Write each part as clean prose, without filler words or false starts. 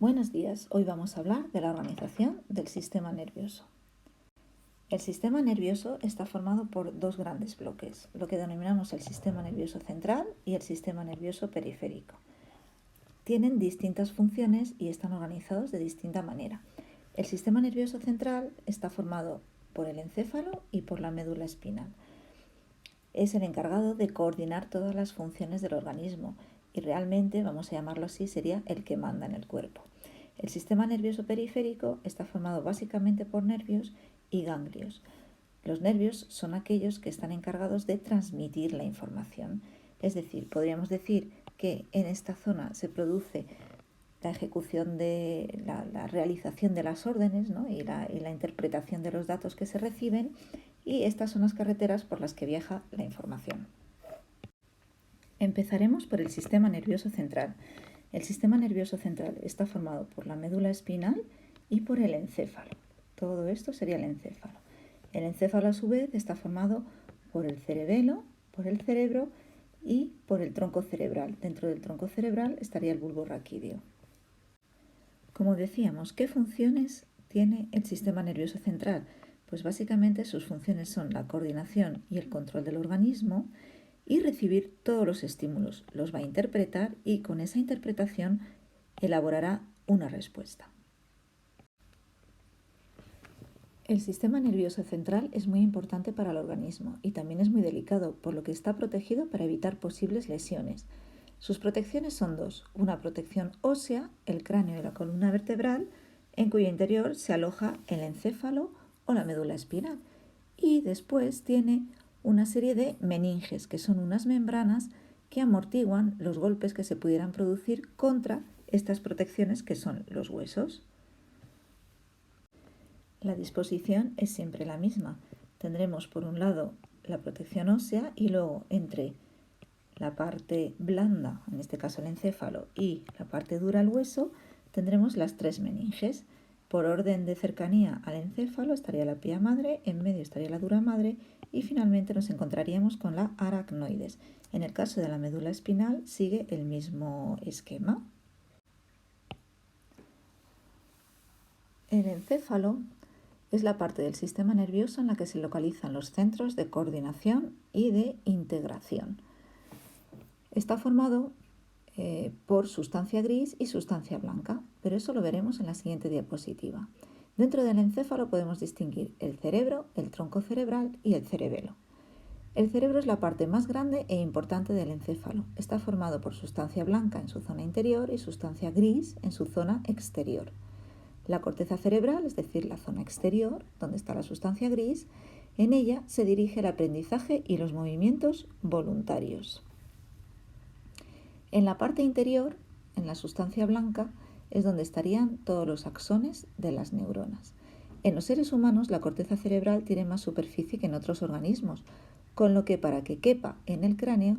Buenos días, hoy vamos a hablar de la organización del sistema nervioso. El sistema nervioso está formado por dos grandes bloques, lo que denominamos el sistema nervioso central y el sistema nervioso periférico. Tienen distintas funciones y están organizados de distinta manera. El sistema nervioso central está formado por el encéfalo y por la médula espinal. Es el encargado de coordinar todas las funciones del organismo y realmente, vamos a llamarlo así, sería el que manda en el cuerpo. El sistema nervioso periférico está formado básicamente por nervios y ganglios. Los nervios son aquellos que están encargados de transmitir la información. Es decir, podríamos decir que en esta zona se produce la ejecución de la realización de las órdenes, ¿no? y la interpretación de los datos que se reciben, y estas son las carreteras por las que viaja la información. Empezaremos por el sistema nervioso central. El sistema nervioso central está formado por la médula espinal y por el encéfalo. Todo esto sería el encéfalo. El encéfalo, a su vez, está formado por el cerebelo, por el cerebro y por el tronco cerebral. Dentro del tronco cerebral estaría el bulbo raquídeo. Como decíamos, ¿qué funciones tiene el sistema nervioso central? Pues básicamente sus funciones son la coordinación y el control del organismo y recibir todos los estímulos. Los va a interpretar y con esa interpretación elaborará una respuesta. El sistema nervioso central es muy importante para el organismo y también es muy delicado, por lo que está protegido para evitar posibles lesiones. Sus protecciones son dos: una protección ósea, el cráneo y la columna vertebral, en cuyo interior se aloja el encéfalo o la médula espinal, y después tiene una serie de meninges, que son unas membranas que amortiguan los golpes que se pudieran producir contra estas protecciones que son los huesos. La disposición es siempre la misma. Tendremos por un lado la protección ósea y luego entre la parte blanda, en este caso el encéfalo, y la parte dura, el hueso, tendremos las tres meninges. Por orden de cercanía al encéfalo estaría la pía madre, en medio estaría la dura madre y finalmente nos encontraríamos con la aracnoides. En el caso de la médula espinal sigue el mismo esquema. El encéfalo es la parte del sistema nervioso en la que se localizan los centros de coordinación y de integración. Está formado por sustancia gris y sustancia blanca, pero eso lo veremos en la siguiente diapositiva. Dentro del encéfalo podemos distinguir el cerebro, el tronco cerebral y el cerebelo. El cerebro es la parte más grande e importante del encéfalo. Está formado por sustancia blanca en su zona interior y sustancia gris en su zona exterior. La corteza cerebral, es decir, la zona exterior, donde está la sustancia gris, en ella se dirige el aprendizaje y los movimientos voluntarios. En la parte interior, en la sustancia blanca, es donde estarían todos los axones de las neuronas. En los seres humanos, la corteza cerebral tiene más superficie que en otros organismos, con lo que para que quepa en el cráneo,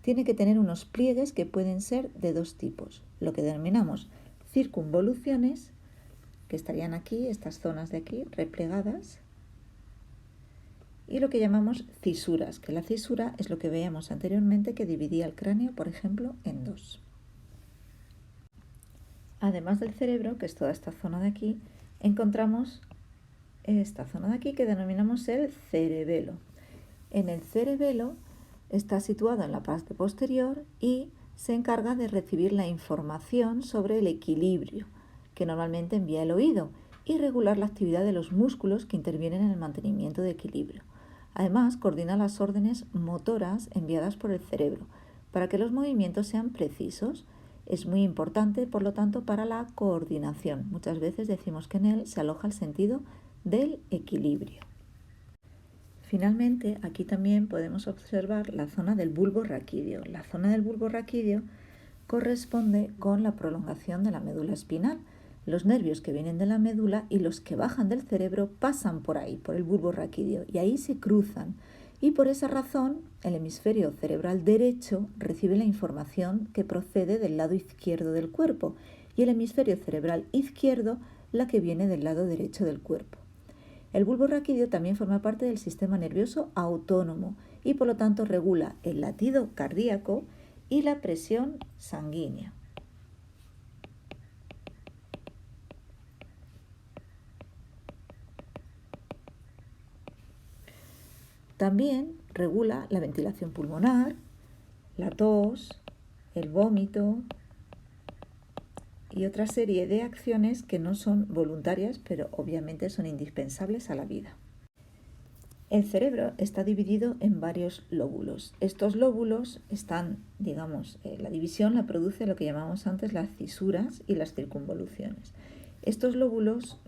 tiene que tener unos pliegues que pueden ser de dos tipos, lo que denominamos circunvoluciones, que estarían aquí, estas zonas de aquí, replegadas, y lo que llamamos cisuras, que la cisura es lo que veíamos anteriormente que dividía el cráneo, por ejemplo, en dos. Además del cerebro, que es toda esta zona de aquí, encontramos esta zona de aquí que denominamos el cerebelo. En el cerebelo está situado en la parte posterior y se encarga de recibir la información sobre el equilibrio, que normalmente envía el oído, y regular la actividad de los músculos que intervienen en el mantenimiento de equilibrio. Además, coordina las órdenes motoras enviadas por el cerebro para que los movimientos sean precisos. Es muy importante, por lo tanto, para la coordinación. Muchas veces decimos que en él se aloja el sentido del equilibrio. Finalmente, aquí también podemos observar la zona del bulbo raquídeo. La zona del bulbo raquídeo corresponde con la prolongación de la médula espinal. Los nervios que vienen de la médula y los que bajan del cerebro pasan por ahí, por el bulbo raquídeo, y ahí se cruzan. Y por esa razón, el hemisferio cerebral derecho recibe la información que procede del lado izquierdo del cuerpo y el hemisferio cerebral izquierdo la que viene del lado derecho del cuerpo. El bulbo raquídeo también forma parte del sistema nervioso autónomo y por lo tanto regula el latido cardíaco y la presión sanguínea. También regula la ventilación pulmonar, la tos, el vómito y otra serie de acciones que no son voluntarias, pero obviamente son indispensables a la vida. El cerebro está dividido en varios lóbulos. Estos lóbulos están, la división la produce lo que llamamos antes las cisuras y las circunvoluciones. Estos lóbulos,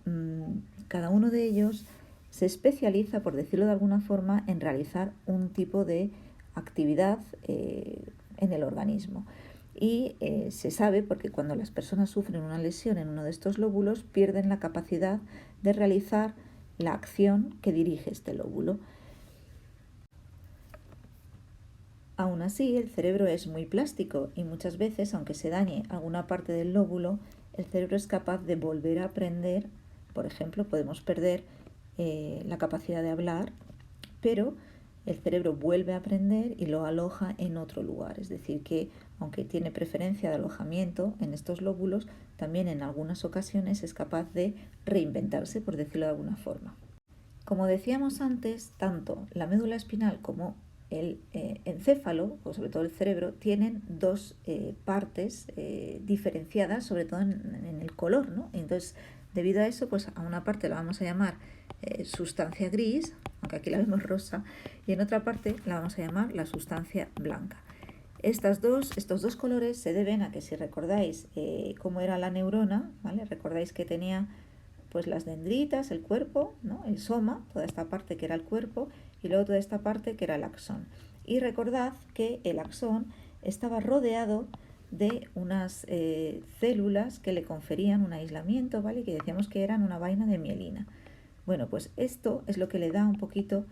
cada uno de ellos se especializa, por decirlo de alguna forma, en realizar un tipo de actividad en el organismo. Y se sabe porque cuando las personas sufren una lesión en uno de estos lóbulos, pierden la capacidad de realizar la acción que dirige este lóbulo. Aún así, el cerebro es muy plástico y muchas veces, aunque se dañe alguna parte del lóbulo, el cerebro es capaz de volver a aprender. Por ejemplo, podemos perder la capacidad de hablar, pero el cerebro vuelve a aprender y lo aloja en otro lugar. Es decir, que aunque tiene preferencia de alojamiento en estos lóbulos, también en algunas ocasiones es capaz de reinventarse, por decirlo de alguna forma. Como decíamos antes, tanto la médula espinal como el encéfalo, o sobre todo el cerebro, tienen dos partes diferenciadas, sobre todo en el color, ¿no? Entonces, debido a eso, pues a una parte la vamos a llamar sustancia gris, aunque aquí la vemos rosa, y en otra parte la vamos a llamar la sustancia blanca. Estos dos colores se deben a que, si recordáis cómo era la neurona, ¿vale? Recordáis que tenía pues las dendritas, el cuerpo, ¿no? El soma, toda esta parte que era el cuerpo, y luego toda esta parte que era el axón. Y recordad que el axón estaba rodeado de unas células que le conferían un aislamiento, ¿vale? Que decíamos que eran una vaina de mielina. Bueno, pues esto es lo que le da un poquito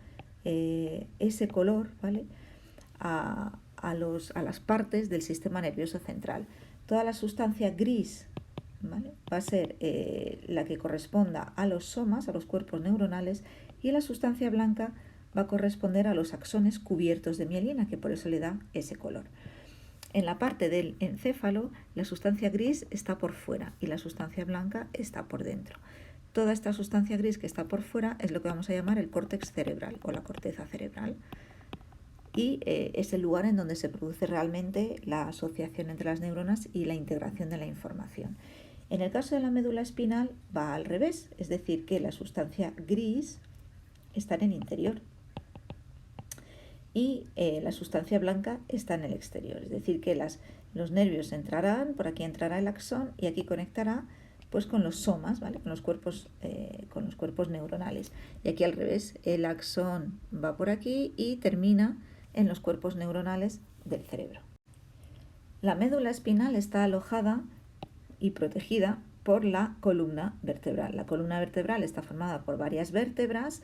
ese color, ¿vale? a las partes del sistema nervioso central. Toda la sustancia gris, ¿vale? Va a ser la que corresponda a los somas, a los cuerpos neuronales, y la sustancia blanca va a corresponder a los axones cubiertos de mielina, que por eso le da ese color. En la parte del encéfalo, la sustancia gris está por fuera y la sustancia blanca está por dentro. Toda esta sustancia gris que está por fuera es lo que vamos a llamar el córtex cerebral o la corteza cerebral. Y es el lugar en donde se produce realmente la asociación entre las neuronas y la integración de la información. En el caso de la médula espinal va al revés, es decir, que la sustancia gris está en el interior y la sustancia blanca está en el exterior. Es decir, que los nervios entrarán, por aquí entrará el axón y aquí conectará pues con los somas, ¿vale? Con los cuerpos neuronales. Y aquí al revés, el axón va por aquí y termina en los cuerpos neuronales del cerebro. La médula espinal está alojada y protegida por la columna vertebral. La columna vertebral está formada por varias vértebras,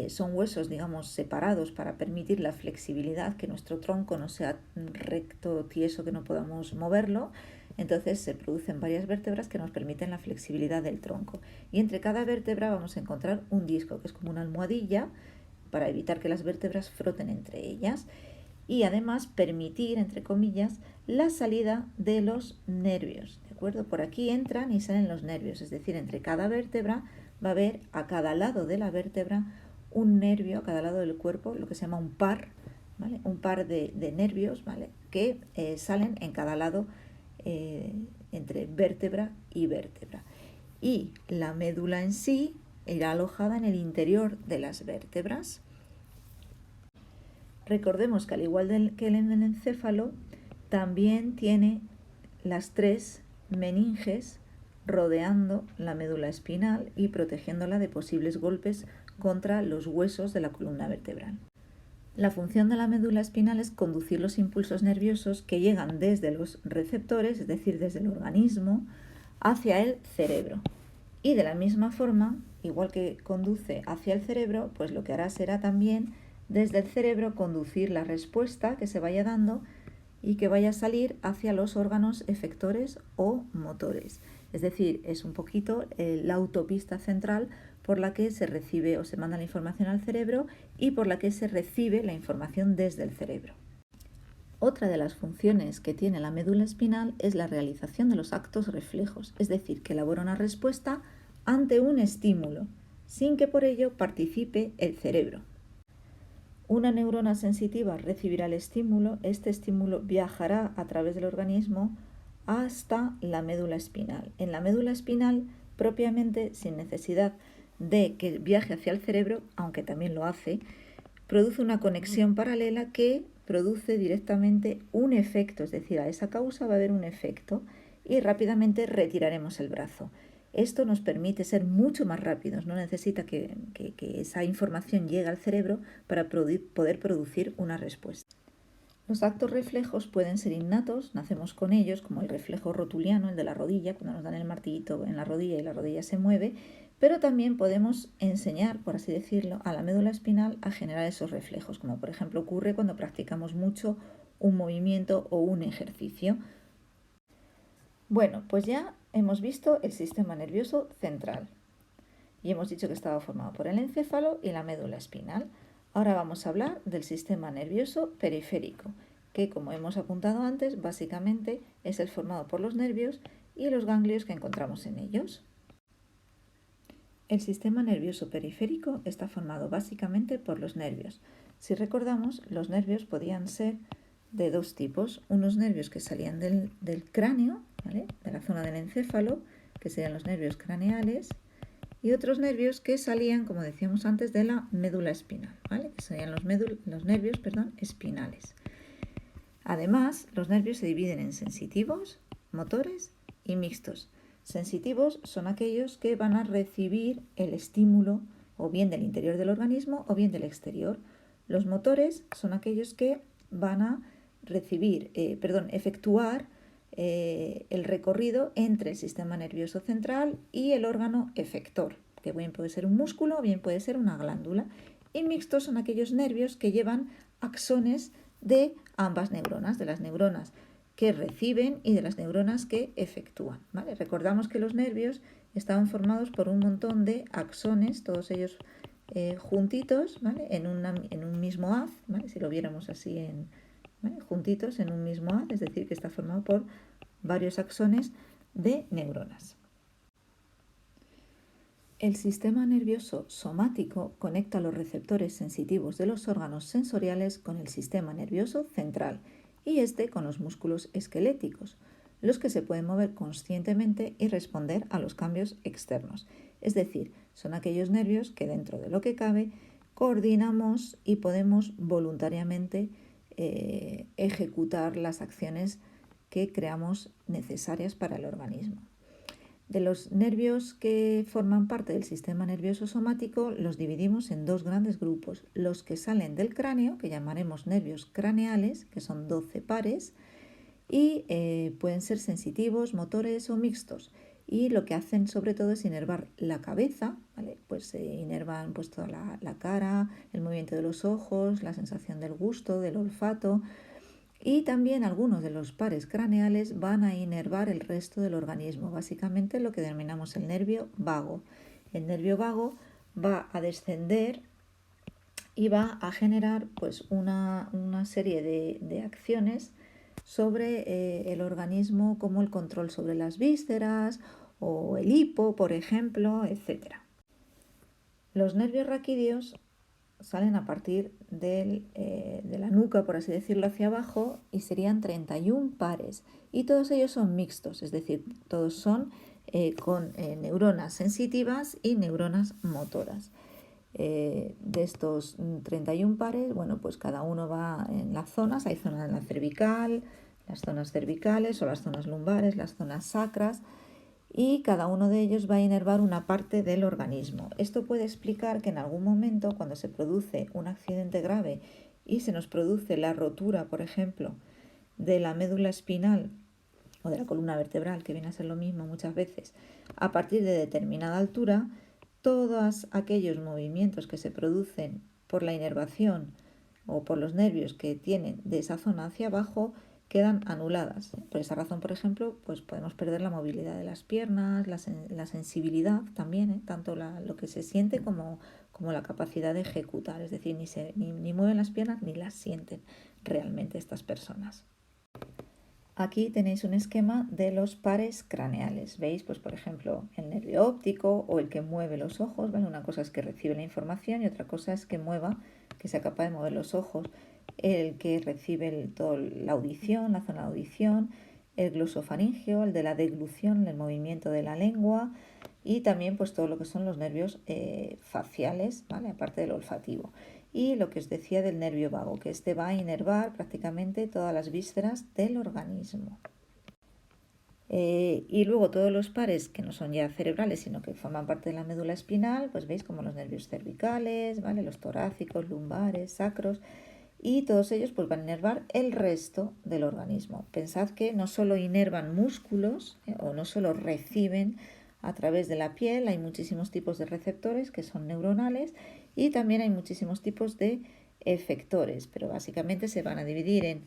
son huesos, separados para permitir la flexibilidad, que nuestro tronco no sea recto, tieso, que no podamos moverlo. Entonces se producen varias vértebras que nos permiten la flexibilidad del tronco. Y entre cada vértebra vamos a encontrar un disco, que es como una almohadilla, para evitar que las vértebras froten entre ellas. Y además permitir, entre comillas, la salida de los nervios, ¿de acuerdo? Por aquí entran y salen los nervios, es decir, entre cada vértebra va a haber a cada lado de la vértebra un nervio, a cada lado del cuerpo, lo que se llama un par, ¿vale? Un par de nervios, ¿vale? Que salen en cada lado entre vértebra y vértebra. Y la médula en sí irá alojada en el interior de las vértebras. Recordemos que al igual que el encéfalo, también tiene las 3 meninges rodeando la médula espinal y protegiéndola de posibles golpes contra los huesos de la columna vertebral. La función de la médula espinal es conducir los impulsos nerviosos que llegan desde los receptores, es decir, desde el organismo, hacia el cerebro. Y de la misma forma, igual que conduce hacia el cerebro, pues lo que hará será también desde el cerebro conducir la respuesta que se vaya dando y que vaya a salir hacia los órganos efectores o motores. Es decir, es un poquito la autopista central por la que se recibe o se manda la información al cerebro y por la que se recibe la información desde el cerebro. Otra de las funciones que tiene la médula espinal es la realización de los actos reflejos, es decir, que elabora una respuesta ante un estímulo, sin que por ello participe el cerebro. Una neurona sensitiva recibirá el estímulo, este estímulo viajará a través del organismo hasta la médula espinal. En la médula espinal, propiamente, sin necesidad de que viaje hacia el cerebro, aunque también lo hace, produce una conexión paralela que produce directamente un efecto, es decir, a esa causa va a haber un efecto y rápidamente retiraremos el brazo. Esto nos permite ser mucho más rápidos, no necesita que esa información llegue al cerebro para poder producir una respuesta. Los actos reflejos pueden ser innatos, nacemos con ellos, como el reflejo rotuliano, el de la rodilla, cuando nos dan el martillito en la rodilla y la rodilla se mueve, pero también podemos enseñar, por así decirlo, a la médula espinal a generar esos reflejos, como por ejemplo ocurre cuando practicamos mucho un movimiento o un ejercicio. Bueno, pues ya hemos visto el sistema nervioso central y hemos dicho que estaba formado por el encéfalo y la médula espinal. Ahora vamos a hablar del sistema nervioso periférico, que como hemos apuntado antes, básicamente es el formado por los nervios y los ganglios que encontramos en ellos. El sistema nervioso periférico está formado básicamente por los nervios. Si recordamos, los nervios podían ser de dos tipos, unos nervios que salían del cráneo, ¿vale?, de la zona del encéfalo, que serían los nervios craneales, y otros nervios que salían, como decíamos antes, de la médula espinal, ¿vale?, que serían los nervios espinales. Además, los nervios se dividen en sensitivos, motores y mixtos. Sensitivos son aquellos que van a recibir el estímulo o bien del interior del organismo o bien del exterior. Los motores son aquellos que van a efectuar el recorrido entre el sistema nervioso central y el órgano efector, que bien puede ser un músculo o bien puede ser una glándula. Y mixtos son aquellos nervios que llevan axones de ambas neuronas, de las neuronas que reciben y de las neuronas que efectúan, ¿vale? Recordamos que los nervios estaban formados por un montón de axones, todos ellos juntitos, ¿vale?, en un mismo haz, ¿vale?, si lo viéramos así ¿vale?, juntitos en un mismo haz, es decir, que está formado por varios axones de neuronas. El sistema nervioso somático conecta los receptores sensitivos de los órganos sensoriales con el sistema nervioso central y este con los músculos esqueléticos, los que se pueden mover conscientemente y responder a los cambios externos. Es decir, son aquellos nervios que dentro de lo que cabe coordinamos y podemos voluntariamente ejecutar las acciones que creamos necesarias para el organismo. De los nervios que forman parte del sistema nervioso somático los dividimos en dos grandes grupos, los que salen del cráneo, que llamaremos nervios craneales, que son 12 pares, y pueden ser sensitivos, motores o mixtos, y lo que hacen sobre todo es inervar la cabeza, ¿vale? Pues se inervan pues, toda la cara, el movimiento de los ojos, la sensación del gusto, del olfato, y también algunos de los pares craneales van a inervar el resto del organismo, básicamente lo que denominamos el nervio vago. El nervio vago va a descender y va a generar pues, una serie de acciones sobre el organismo, como el control sobre las vísceras o el hipo, por ejemplo, etc. Los nervios raquídeos salen a partir de la nuca, por así decirlo, hacia abajo, y serían 31 pares. Y todos ellos son mixtos, es decir, todos son con neuronas sensitivas y neuronas motoras. De estos 31 pares, bueno, pues cada uno va en las zonas. Hay zonas en la cervical, las zonas cervicales o las zonas lumbares, las zonas sacras, y cada uno de ellos va a inervar una parte del organismo. Esto puede explicar que en algún momento, cuando se produce un accidente grave y se nos produce la rotura, por ejemplo, de la médula espinal o de la columna vertebral, que viene a ser lo mismo muchas veces, a partir de determinada altura, todos aquellos movimientos que se producen por la inervación o por los nervios que tienen de esa zona hacia abajo quedan anuladas. Por esa razón, por ejemplo, pues podemos perder la movilidad de las piernas, la sensibilidad también, tanto lo que se siente como la capacidad de ejecutar. Es decir, ni mueven las piernas ni las sienten realmente estas personas. Aquí tenéis un esquema de los pares craneales. ¿Veis? Pues por ejemplo, el nervio óptico o el que mueve los ojos. ¿Vale? Una cosa es que recibe la información y otra cosa es que mueva que sea capaz de mover los ojos, el que recibe la audición, la zona de audición, el glosofaringeo, el de la deglución, el movimiento de la lengua, y también pues todo lo que son los nervios faciales, ¿vale? Aparte del olfativo. Y lo que os decía del nervio vago, que este va a inervar prácticamente todas las vísceras del organismo. Y luego todos los pares que no son ya cerebrales, sino que forman parte de la médula espinal, pues veis como los nervios cervicales, ¿vale? Los torácicos, lumbares, sacros, y todos ellos pues van a inervar el resto del organismo. Pensad que no solo inervan músculos o no solo reciben a través de la piel, hay muchísimos tipos de receptores que son neuronales y también hay muchísimos tipos de efectores, pero básicamente se van a dividir en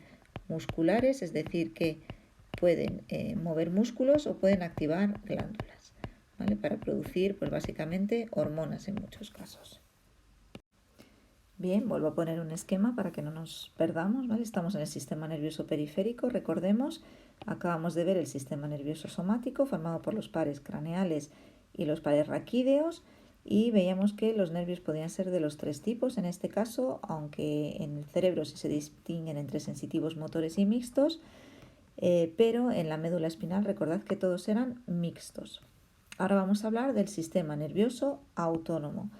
musculares, es decir, que pueden mover músculos o pueden activar glándulas, ¿vale? Para producir pues básicamente hormonas en muchos casos. Bien, vuelvo a poner un esquema para que no nos perdamos, ¿vale? Estamos en el sistema nervioso periférico, recordemos, acabamos de ver el sistema nervioso somático formado por los pares craneales y los pares raquídeos, y veíamos que los nervios podían ser de los tres tipos en este caso, aunque en el cerebro sí se distinguen entre sensitivos, motores y mixtos, pero en la médula espinal recordad que todos eran mixtos. Ahora vamos a hablar del sistema nervioso autónomo.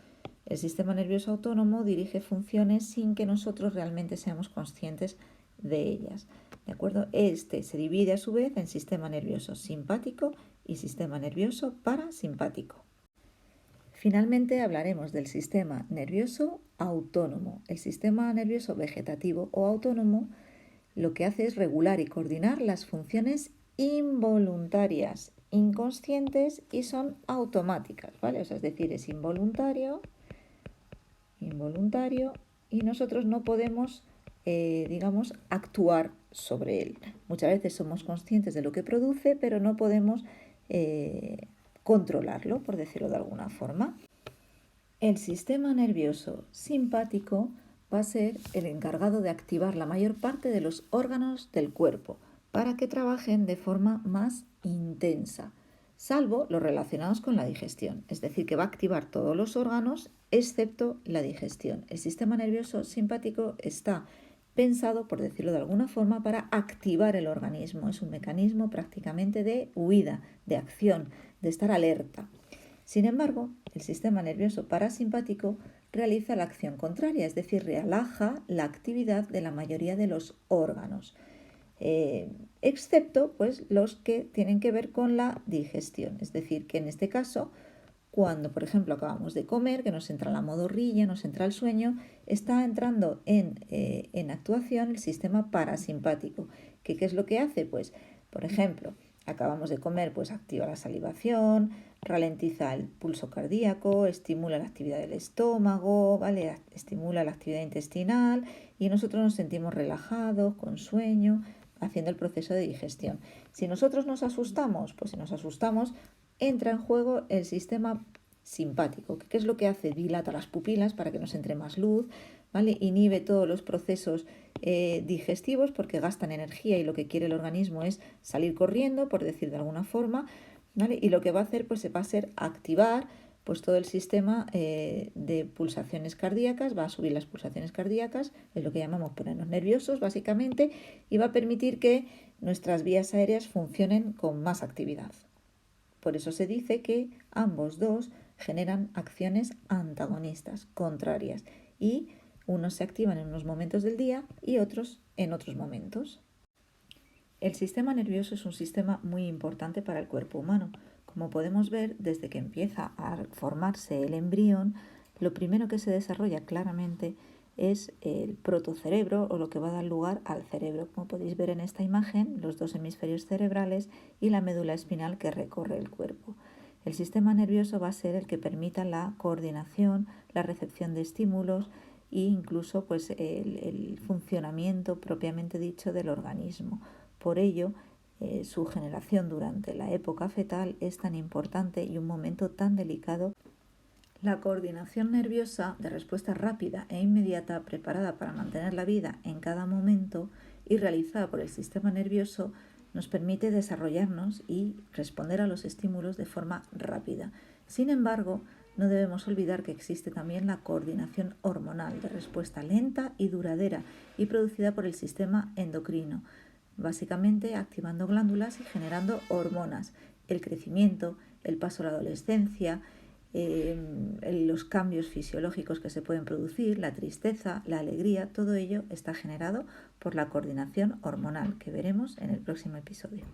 El sistema nervioso autónomo dirige funciones sin que nosotros realmente seamos conscientes de ellas. ¿De acuerdo? Este se divide a su vez en sistema nervioso simpático y sistema nervioso parasimpático. Finalmente hablaremos del sistema nervioso autónomo. El sistema nervioso vegetativo o autónomo lo que hace es regular y coordinar las funciones involuntarias, inconscientes y son automáticas, ¿vale? O sea, es decir, es involuntario y nosotros no podemos, actuar sobre él. Muchas veces somos conscientes de lo que produce, pero no podemos controlarlo, por decirlo de alguna forma. El sistema nervioso simpático va a ser el encargado de activar la mayor parte de los órganos del cuerpo para que trabajen de forma más intensa, salvo los relacionados con la digestión, es decir, que va a activar todos los órganos excepto la digestión. El sistema nervioso simpático está pensado, por decirlo de alguna forma, para activar el organismo. Es un mecanismo prácticamente de huida, de acción, de estar alerta. Sin embargo, el sistema nervioso parasimpático realiza la acción contraria, es decir, relaja la actividad de la mayoría de los órganos, excepto pues, los que tienen que ver con la digestión. Es decir, que en este caso, cuando por ejemplo acabamos de comer, que nos entra la modorrilla, nos entra el sueño, está entrando en actuación el sistema parasimpático. ¿Qué es lo que hace? Pues, por ejemplo, acabamos de comer, pues activa la salivación, ralentiza el pulso cardíaco, estimula la actividad del estómago, ¿vale? Estimula la actividad intestinal y nosotros nos sentimos relajados, con sueño, haciendo el proceso de digestión. Si nosotros nos asustamos, pues si nos asustamos, entra en juego el sistema simpático. ¿Qué es lo que hace? Dilata las pupilas para que nos entre más luz, ¿vale? Inhibe todos los procesos digestivos porque gastan energía y lo que quiere el organismo es salir corriendo, por decir de alguna forma, ¿vale? Y lo que va a hacer pues va a ser activar pues todo el sistema de pulsaciones cardíacas, va a subir las pulsaciones cardíacas, es lo que llamamos ponernos nerviosos básicamente, y va a permitir que nuestras vías aéreas funcionen con más actividad. Por eso se dice que ambos dos generan acciones antagonistas, contrarias, y unos se activan en unos momentos del día y otros en otros momentos. El sistema nervioso es un sistema muy importante para el cuerpo humano. Como podemos ver, desde que empieza a formarse el embrión, lo primero que se desarrolla claramente es el protocerebro o lo que va a dar lugar al cerebro. Como podéis ver en esta imagen, los dos hemisferios cerebrales y la médula espinal que recorre el cuerpo. El sistema nervioso va a ser el que permita la coordinación, la recepción de estímulos e incluso pues, el funcionamiento propiamente dicho del organismo. Por ello, su generación durante la época fetal es tan importante y un momento tan delicado. La coordinación nerviosa de respuesta rápida e inmediata preparada para mantener la vida en cada momento y realizada por el sistema nervioso nos permite desarrollarnos y responder a los estímulos de forma rápida. Sin embargo, no debemos olvidar que existe también la coordinación hormonal de respuesta lenta y duradera y producida por el sistema endocrino, básicamente activando glándulas y generando hormonas. El crecimiento, el paso a la adolescencia, los cambios fisiológicos que se pueden producir, la tristeza, la alegría, todo ello está generado por la coordinación hormonal, que veremos en el próximo episodio.